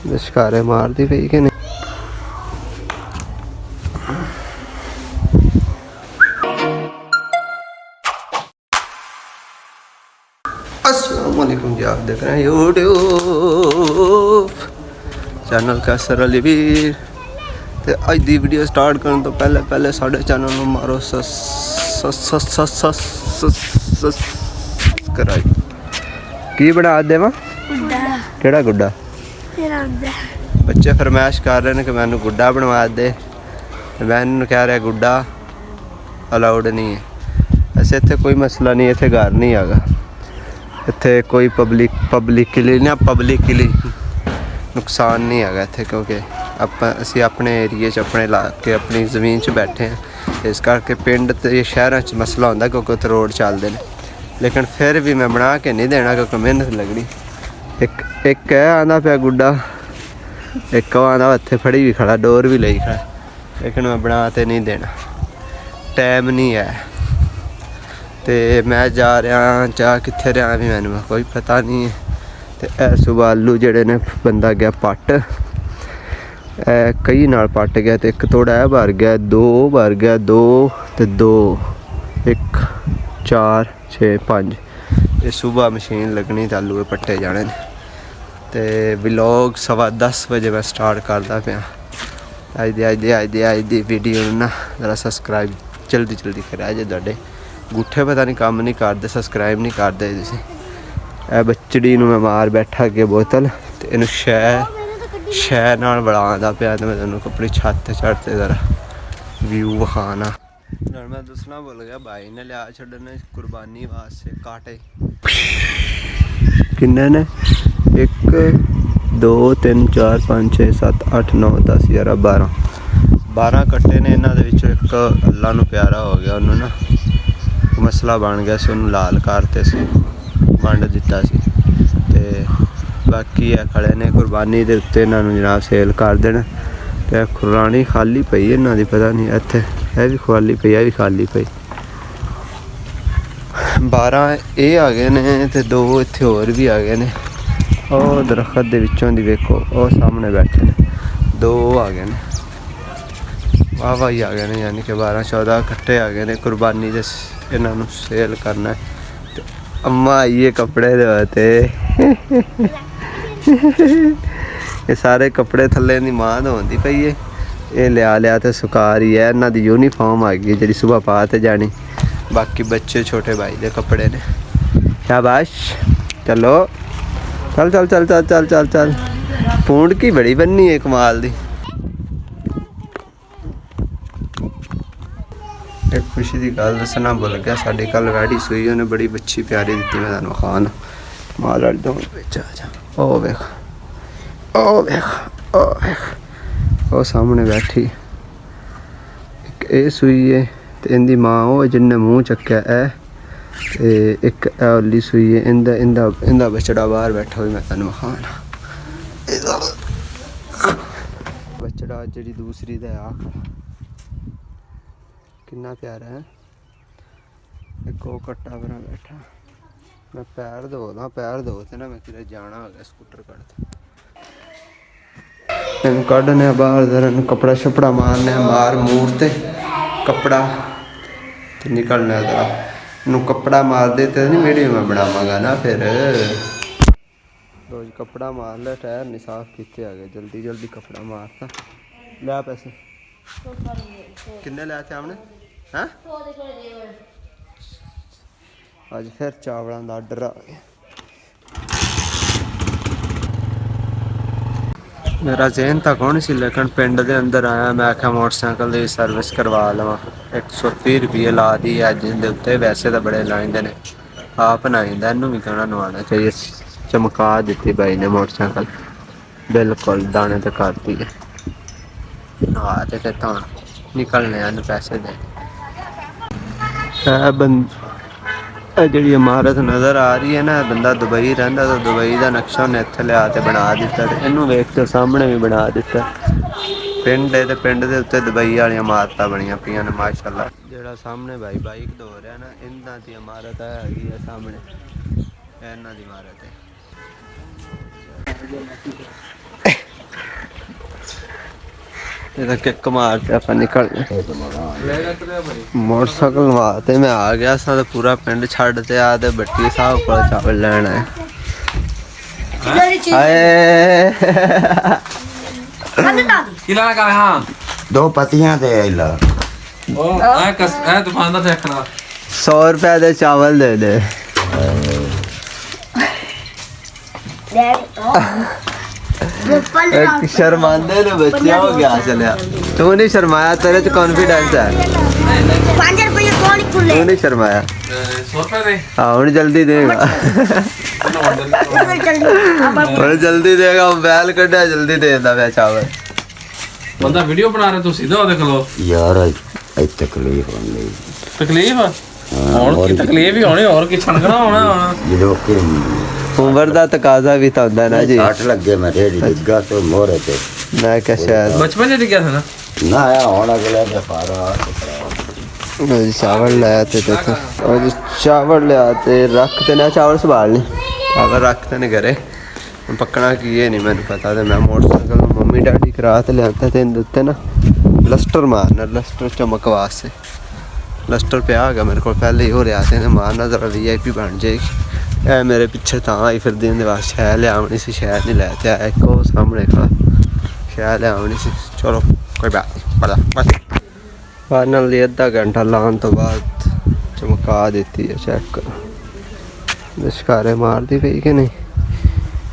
लिशकारे मारती पई कि नहीं। अस्सलामुअलैकुम जी, आप देख रहे हैं यूट्यूब चैनल कैसर अली वीर। तो अज दी वीडियो स्टार्ट करने तो पहले साढ़े चैनल में मारो सब्सक्राइब। की बना देवा केड़ा गुड्डा? बच्चे फरमाइश कर रहे हैं कि मैंने गुड्डा बनवा दे। मैं कह रहा गुड्डा अलाउड नहीं है। वैसे इतने कोई मसला नहीं, इतने घर नहीं आगा। इतने कोई पब्लिकली नुकसान नहीं है इतने, क्योंकि असी अपने एरिए अपने इलाके अपनी ज़मीन बैठे हैं। इस करके पिंड ते शहरों मसला होंदा क्योंकि उत्थे रोड चलते हैं। लेकिन फिर भी मैं बना के नहीं देना क्योंकि मेहनत लगनी। एक है आंदा पिया गुड्डा, एक आंदा इत्थे फड़ी भी खड़ा, डोर भी ले खड़ा, लेकिन मैं बना तो नहीं देना, टाइम नहीं है। तो मैं जा रहा कित्थे रहा भी मैनू कोई पता नहीं है। तो सुबह आलू जड़े ने बंदा गया पट, कई नाल पट गया। तो एक थोड़ा है भर गया, दो भर गया, दो तो दो, 1 4 6 5। ये सुबह मशीन लगनी तो आलू पट्टे जाने। तो व्लॉग 10:15 बजे मैं स्टार्ट करता पाया। अज दी वीडियो ना जरा सब्सक्राइब जल्दी करा जे। तुहाडे गुट्ठे पता नहीं काम नहीं करते, सब्सक्राइब नहीं करते तुसीं। ए बच्चड़ी नूं मैं मार बैठा अगे बोतल, तो इनू शह नाल बड़ा पिया। तो मैं तुहानूं अपनी छत चढ़ते जरा व्यू विखाना। मैं दसना भुल गया, भाई ने लिया छड्डने कुर्बानी वास्ते कांटे। किन्ने ने? 1 2 3 4 5 6 7 8 9 10 11 12 कट्टे ने। इन्हां दे विचों एक अल्लाह नूं प्यारा हो गया, उन्होंने ना मसला बन गया सी, उन्होंने लाल करते सी, वंड दिता सी। ते बाकी है खड़े ने कुर्बानी दे उत्ते, इन्हां नूं जनाब सेल कर देना। ते खुरानी खाली पई इन्हां दी, पता नहीं इत्थे यह भी खाली पई, यह भी खाली पई। 12 ये आ गए ने, ते 2 इत्थे होर भी आ गए ने। ਉਹ दरख्त ਦੇ ਵਿੱਚੋਂ ਦੀ ਵੇਖੋ, ਉਹ ਸਾਹਮਣੇ बैठे ने 2 आ गए ने। वाह ही आ गए ने, यानी कि 12-14 कट्टे आ गए ने। कुर्बानी दे इन्हां नूं सेल करना है। तो अम्मा आइए कपड़े दे ये सारे कपड़े थल्ले दी मां धोंदी पई है। ये लिया तो सुका रही है। इन्हां दी यूनीफॉर्म आ गई जी सुबह पा ते जानी। बाकी बच्चे छोटे भाई दे कपड़े ने। शाबाश, चलो चल चल चल चल चल चल चल। पूंड की बड़ी बननी है कमाल दी। एक खुशी की गल दसना भुल गया, साड़ी कल वैडी सुई, उन्हें बड़ी अच्छी प्यारी दी। मैं तुहानूं खान माल वाली दो बिच आ जा। ओ वेख ओ वेख ओ वेख, ओ सामने बैठी एक ए सुई है। तो इनकी माँ वो जिन्हें मूँह चक्या है। तो एक ओली सुई है, इंदा बछड़ा बाहर बैठा हुई। मैं तुहानूं खाना बछड़ा जी दूसरी दा आखिर कितना प्यारा है। एक वो कट्टा बना बैठा। मैं पैर धोते ना, मैं किधर जाना हो गया स्कूटर कढ़ते इन कढ़ने बाहर जरा कपड़ा शपड़ा मारने मार मूरते कपड़ा तो निकलना जरा नू कपड़ा मार दे तो नहीं वीडियो में बनावांगा ना। फिर रोज कपड़ा मार ले, टायर नहीं साफ किते आ गए। जल्दी कपड़ा मारता। लिया पैसे किन्ने लिया थे हमने? हैं अज फिर चावलों का आर्डर आ गया। मेरा जहन तक कौन सी, लेकिन पिंड के अंदर आया। मैं आख्या मोटरसाइकिल की सर्विस करवा लवा। 130 रुपये ला दी अज के उत्ते। वैसे तो बड़े लाइंदे ने, आप नाइंदा, इनू भी कहना नवाना चाहिए। चमका दी भाई ने मोटरसाइकिल बिल्कुल दाने तो करती है। नवा तो निकलने पैसे दे। जी इमारत नज़र आ रही है ना, बंदा दुबई रहिंदा, तो दुबई का नक्शा उन्हें इत्थे लिया के बना दिता। इनू वेख के सामने भी बना दिता। पिंड है तो पिंड के उत्ते दुबई वाली इमारत बनिया पियां ने माशाअल्लाह। जिहड़ा सामने बाइक धो रहा ना, इन्हां दी इमारत है सामने, इन्हां दी इमारत है। ਇਹਦਾ ਕਿੱਕ ਮਾਰ ਤੇ ਆਪਾਂ ਨਿਕਲ ਗਏ। ਮੋਟਰਸਾਈਕਲ ਲਵਾ ਤੇ ਮੈਂ ਆ ਗਿਆ ਸਾਂ ਤੇ ਪੂਰਾ ਪਿੰਡ ਛੱਡ ਤੇ ਆ ਤੇ ਬੱਟੀ ਸਾਹਿਬ ਕੋਲ ਚਾਵਲ ਲੈਣ ਆਇਆ। ਹਾਏ ਕਿਲਾ ਕਾ ਹਾਂ 2 ਪਤੀਆਂ ਤੇ ਲਾ ਉਹ ਐ ਦੁਕਾਨ ਦਾ ਦੇਖਣਾ 100 रुपए ਦੇ ਚਾਵਲ ਦੇ ਦੇ। एक शर्मांदे ने बच्चा हो गया चलिया। तू नहीं शर्माया, तेरे च कॉन्फिडेंस है। 5 रुपये कौन खुले? तू नहीं शर्माया। 100 रुपए दे हाँ हुण जल्दी देगा। हुण जल्दी देगा। मोबाइल कढ़ा जल्दी देंदा वे चावल। बंदा वीडियो बना रहा तू सीधा देख लो यार ऐ तकलीफ होनी तकलीफ और की तकलीफ ही होनी और की छनकना होना ਜਦੋਂ ਕਿ उम्र दा तकाजा भी तो होंदा ना जी। 60 ਲੱਗੇ ਮੈਂ ਰੇੜੀ ਲੱਗਾ ਤੇ ਮੋਰੇ ਤੇ मैं क्या शायद बचपन में गया था ना ਨਾ ਆਇਆ ਹੁਣ ਅਗਲੇ ਦੇ ਫਾਰਾ चावल लाया थे देखो। और चावल ले आते रखते ना, चावल संभाल नहीं चावल रखते ने घरे। पकना की ये नहीं मैंने पता। तो मैं मोटरसाइकिल मम्मी डैडी करा ते लिया ते दिते ना लस्टर मारना, लस्टर चमक वास्ते। लस्टर पे आ गया मेरे को पहले ही हो रहा था मारना, जरा VIP बन जाएगी। ए मेरे पिछे तां आई फिर दिन बाद शह लियावनी सी, शह नहीं लै ते आया। एक सामने खड़ा शह लियावनी सी। चलो कोई बात नहीं, पड़ा बस फाइनली अद्धा घंटा लाने तो बाद चमका देती है। चेक करो लिशकारे मार दी पई कि नहीं,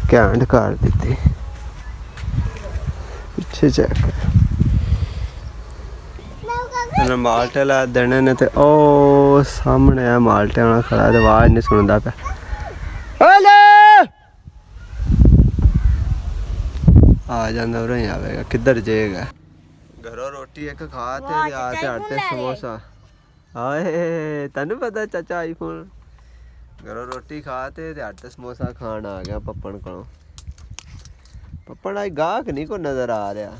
घैंट कर दी पिछे। चेक करो माल्टे ला देने ने ते ओ सामने है माल्टे वाला खड़ा ते आवाज नहीं सुनदा पे। हेलो आ जांदा उरे ही आवेगा, किधर जाएगा। घरों रोटी एक खा ते आते आते समोसा। हाय तन्नू पता चाचा आईफोन। घरों रोटी खा ते आते समोसा खान आ गया पप्पन को। पप्पन आई गाहक नहीं को नजर आ रहा।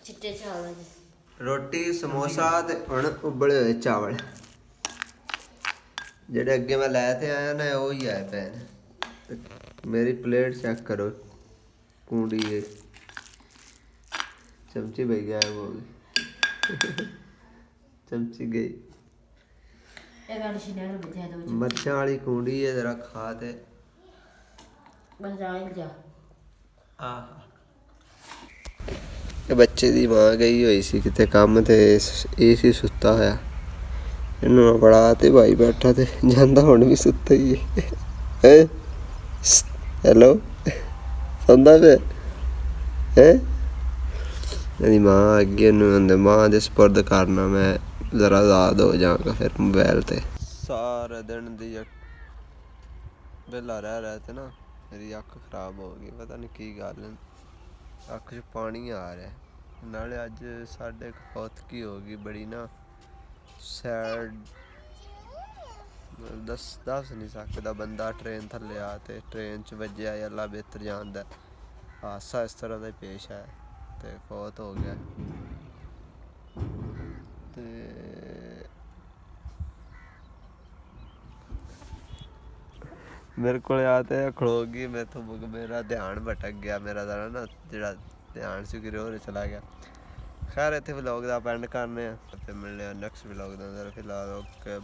चिट्टे चावल रोटी समोसा ते हुण उबले हुए चावल जेडे अगे मैं लैते आया ना वो ही आए पे ने। मेरी प्लेट चेक करो कूड़ी है, चमची भाई गायब हो गई। चमची गई। मिर्चा वाली कूड़ी है, जरा खा ते बस जाएंगे जा। बच्चे दी मां गई हुई सी किते काम ते ए सी सुत्ता होया। इन्हू बड़ा ते भाई बैठा ते जांदा हुण भी सुत्ता ही है। हेलो सुनदा पे है मेरी मां अगे नूं मां दे स्पुर्द करना। मैं जरा आज़ाद हो जाऊंगा फिर मोबाइल ते। सारे दिन दी बेला रह रहे थे ना मेरी अख खराब हो गई। पता नहीं की गल, अख च पानी आ रहा है। नाले अज साढ़े फौतकी हो गई बड़ी ना सैड। दस नहीं सकता बंदा ट्रेन थले आ ते ट्रेन च वजया अल्लाह बेहतर जानदा। हादसा इस तरह का पेश है ते फौत हो गया। ते मेरे को आते खड़ो गई मैं तो मेरा ध्यान भटक गया। मेरा जरा ना जो ध्यान से गिरे होर चला गया। खैर इतने व्लॉग का एंड करने मिलने नेक्स्ट व्लॉग का। फिलहाल ओके।